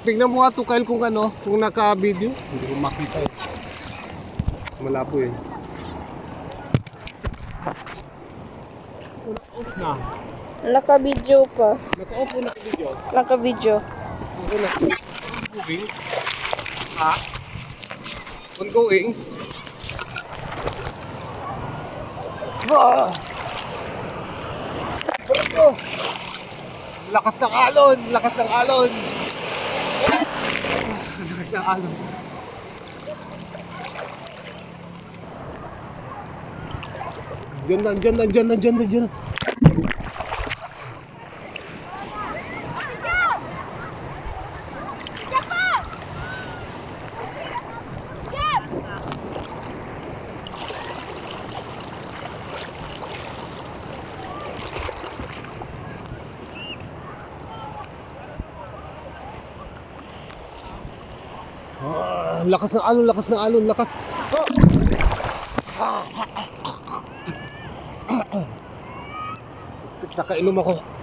Tingnan mo nga to Kyle kung ano, kung naka-video. Hindi ko makita eh. Malabo eh. Off na. Naka-video pa. Naka-off o naka-video? Naka-video. Ako na. Ongoing? Ha? Ongoing? Ah! Oh! Lakas ng alon! Lakas ng alon! Lakas ng alon! Nandiyan. Lakas ng alon, lakas. Nakainom ako.